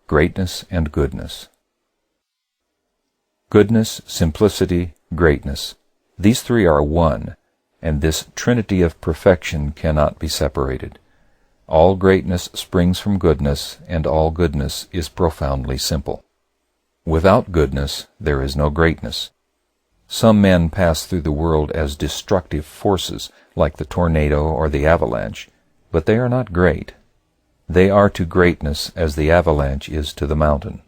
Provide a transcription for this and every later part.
greatness and goodness. Goodness, simplicity, greatness, these three are one, and this trinity of perfection cannot be separated. All greatness springs from goodness, and all goodness is profoundly simple. Without goodness there is no greatness. Some men pass through the world as destructive forces, like the tornado or the avalanche, but they are not great. They are to greatness as the avalanche is to the mountain.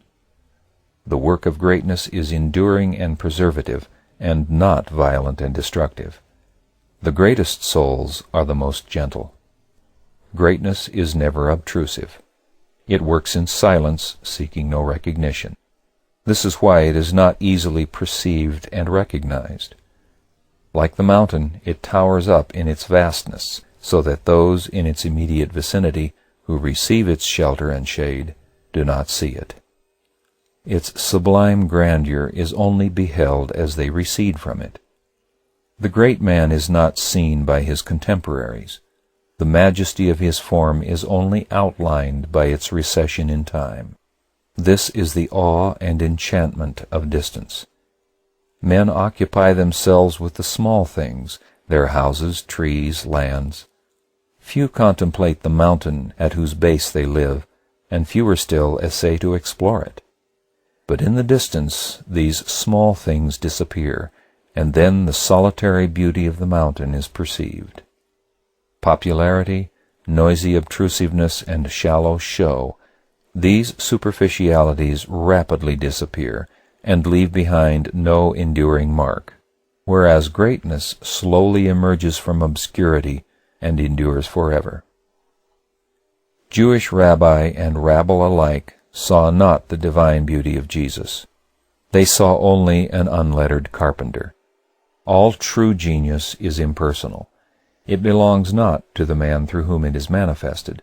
The work of greatness is enduring and preservative, and not violent and destructive. The greatest souls are the most gentle. Greatness is never obtrusive. It works in silence, seeking no recognition. This is why it is not easily perceived and recognized. Like the mountain, it towers up in its vastness, so that those in its immediate vicinity who receive its shelter and shade do not see it. Its sublime grandeur is only beheld as they recede from it. The great man is not seen by his contemporaries. The majesty of his form is only outlined by its recession in time. This is the awe and enchantment of distance. Men occupy themselves with the small things, their houses, trees, lands. Few contemplate the mountain at whose base they live, and fewer still essay to explore it. But in the distance these small things disappear, and then the solitary beauty of the mountain is perceived. Popularity, noisy obtrusiveness, and shallow show, these superficialities rapidly disappear, and leave behind no enduring mark, whereas greatness slowly emerges from obscurity and endures forever. Jewish rabbi and rabble alike saw not the divine beauty of Jesus. They saw only an unlettered carpenter. All true genius is impersonal. It belongs not to the man through whom it is manifested.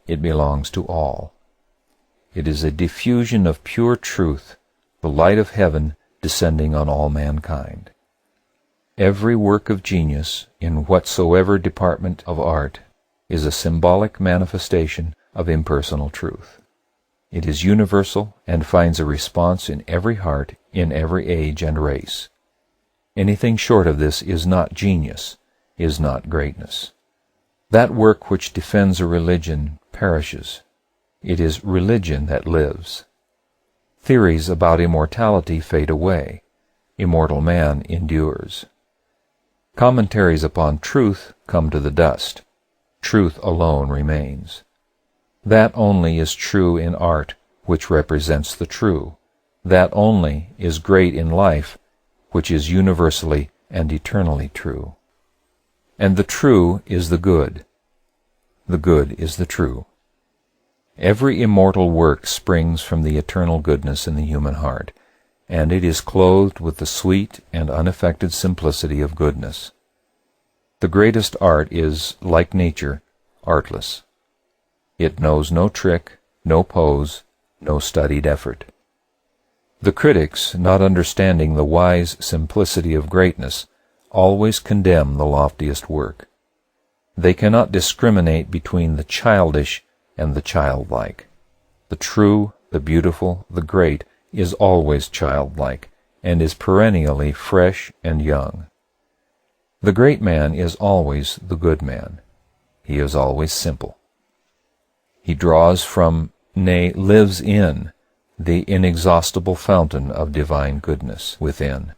It belongs to all. It is a diffusion of pure truth, the light of heaven descending on all mankind. Every work of genius, in whatsoever department of art, is a symbolic manifestation of impersonal truth. It is universal and finds a response in every heart, in every age and race. Anything short of this is not genius, is not greatness. That work which defends a religion perishes. It is religion that lives. Theories about immortality fade away. Immortal man endures. Commentaries upon truth come to the dust. Truth alone remains. That only is true in art which represents the true. That only is great in life which is universally and eternally true. And the true is the good. The good is the true. Every immortal work springs from the eternal goodness in the human heart, and it is clothed with the sweet and unaffected simplicity of goodness. The greatest art is, like nature, artless. It knows no trick, no pose, no studied effort. The critics, not understanding the wise simplicity of greatness, always condemn the loftiest work. They cannot discriminate between the childish and the childlike. The true, the beautiful, the great is always childlike, and is perennially fresh and young. The great man is always the good man. He is always simple. He draws from, nay, lives in, the inexhaustible fountain of divine goodness within.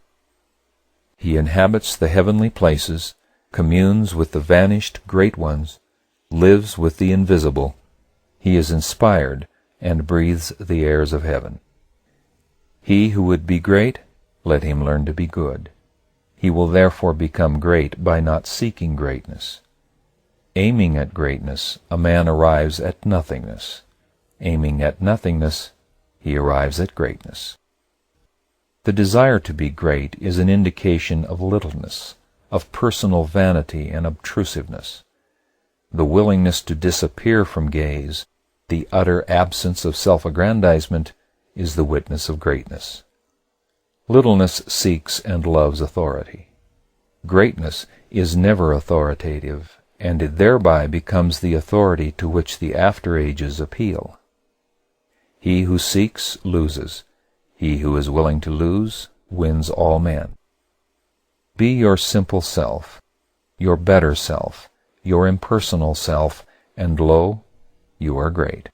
He inhabits the heavenly places, communes with the vanished great ones, lives with the invisible. He is inspired and breathes the airs of heaven. He who would be great, let him learn to be good. He will therefore become great by not seeking greatness. Aiming at greatness, a man arrives at nothingness. Aiming at nothingness, he arrives at greatness. The desire to be great is an indication of littleness, of personal vanity and obtrusiveness. The willingness to disappear from gaze, the utter absence of self-aggrandizement, is the witness of greatness. Littleness seeks and loves authority. Greatness is never authoritative, and it thereby becomes the authority to which the after ages appeal. He who seeks loses. He who is willing to lose wins all men. Be your simple self, your better self, your impersonal self, and lo, you are great.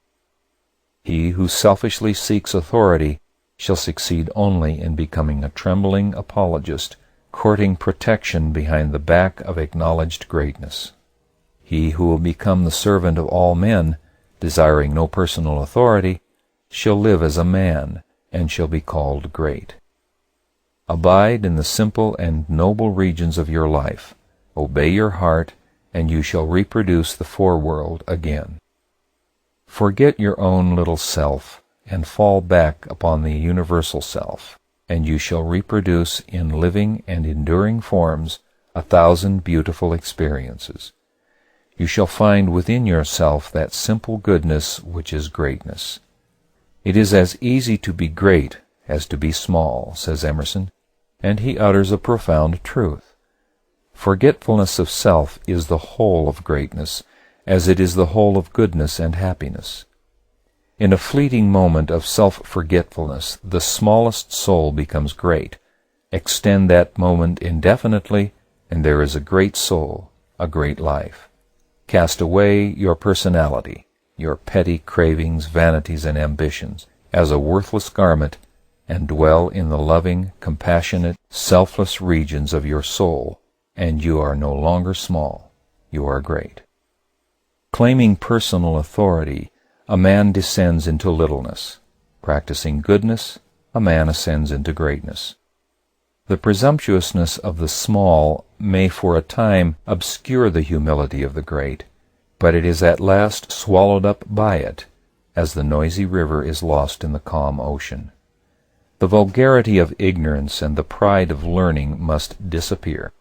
He who selfishly seeks authority shall succeed only in becoming a trembling apologist, courting protection behind the back of acknowledged greatness. He who will become the servant of all men, desiring no personal authority, shall live as a man, and shall be called great. Abide in the simple and noble regions of your life. Obey your heart, and you shall reproduce the foreworld again. Forget your own little self, and fall back upon the universal self, and you shall reproduce in living and enduring forms 1,000 beautiful experiences. You shall find within yourself that simple goodness which is greatness. It is as easy to be great as to be small, says Emerson, and he utters a profound truth. Forgetfulness of self is the whole of greatness, as it is the whole of goodness and happiness. In a fleeting moment of self-forgetfulness, the smallest soul becomes great. Extend that moment indefinitely, and there is a great soul, a great life. Cast away your personality, your petty cravings, vanities, and ambitions, as a worthless garment, and dwell in the loving, compassionate, selfless regions of your soul, and you are no longer small, you are great. Claiming personal authority, a man descends into littleness. Practicing goodness, a man ascends into greatness. The presumptuousness of the small may for a time obscure the humility of the great, but it is at last swallowed up by it, as the noisy river is lost in the calm ocean. The vulgarity of ignorance and the pride of learning must disappear.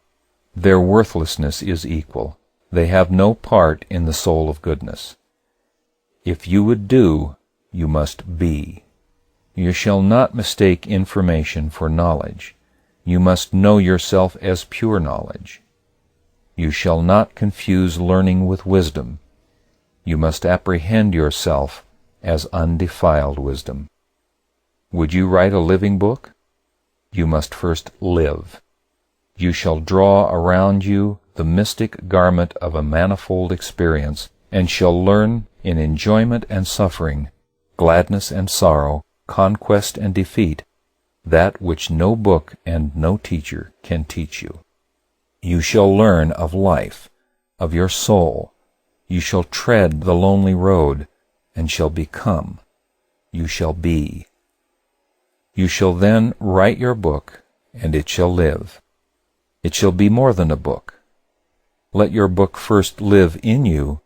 Their worthlessness is equal. They have no part in the soul of goodness. If you would do, you must be. You shall not mistake information for knowledge. You must know yourself as pure knowledge. You shall not confuse learning with wisdom. You must apprehend yourself as undefiled wisdom. Would you write a living book? You must first live. You shall draw around you the mystic garment of a manifold experience, and shall learn in enjoyment and suffering, gladness and sorrow, conquest and defeat, that which no book and no teacher can teach you. You shall learn of life, of your soul. You shall tread the lonely road, and shall become. You shall be. You shall then write your book, and it shall live. It shall be more than a book. Let your book first live in you,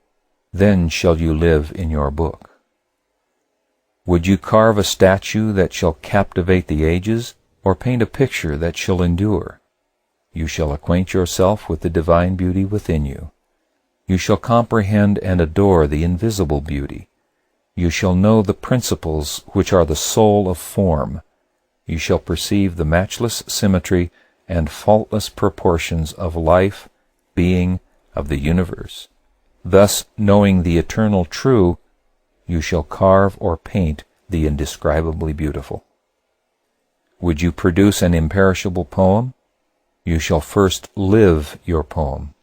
then shall you live in your book. Would you carve a statue that shall captivate the ages, or paint a picture that shall endure? You shall acquaint yourself with the divine beauty within you. You shall comprehend and adore the invisible beauty. You shall know the principles which are the soul of form. You shall perceive the matchless symmetry and faultless proportions of life, being, of the universe. Thus, knowing the eternal true, you shall carve or paint the indescribably beautiful. Would you produce an imperishable poem? You shall first live your poem.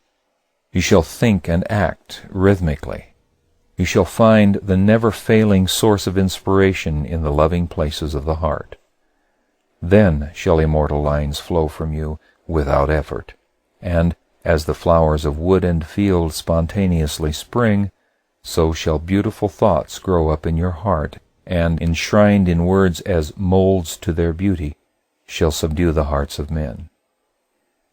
You shall think and act rhythmically. You shall find the never-failing source of inspiration in the loving places of the heart. Then shall immortal lines flow from you without effort, and, as the flowers of wood and field spontaneously spring, so shall beautiful thoughts grow up in your heart, and, enshrined in words as molds to their beauty, shall subdue the hearts of men.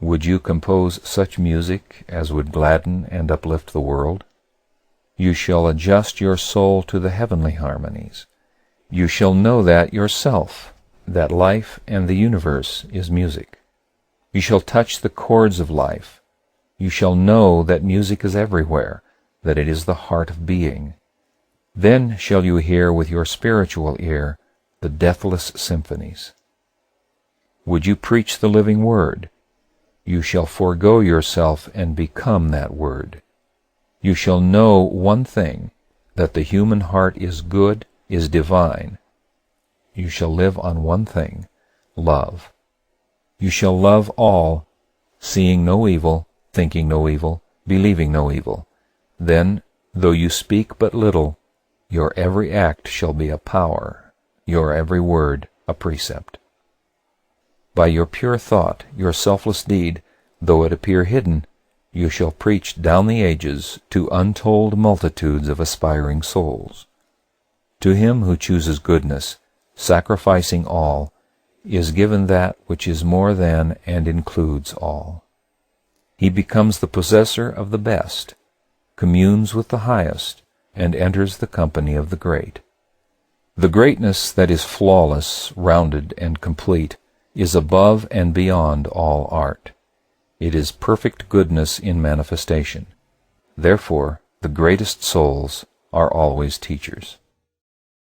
Would you compose such music as would gladden and uplift the world? You shall adjust your soul to the heavenly harmonies. You shall know that yourself, that life and the universe is music. You shall touch the chords of life. You shall know that music is everywhere, that it is the heart of being. Then shall you hear with your spiritual ear the deathless symphonies. Would you preach the living word? You shall forego yourself and become that word. You shall know one thing, that the human heart is good is divine. You shall live on one thing, love. You shall love all, seeing no evil, thinking no evil, believing no evil. Then, though you speak but little, your every act shall be a power, your every word a precept. By your pure thought, your selfless deed, though it appear hidden, you shall preach down the ages to untold multitudes of aspiring souls. To him who chooses goodness, sacrificing all, is given that which is more than and includes all. He becomes the possessor of the best, communes with the highest, and enters the company of the great. The greatness that is flawless, rounded, and complete is above and beyond all art. It is perfect goodness in manifestation. Therefore, the greatest souls are always teachers.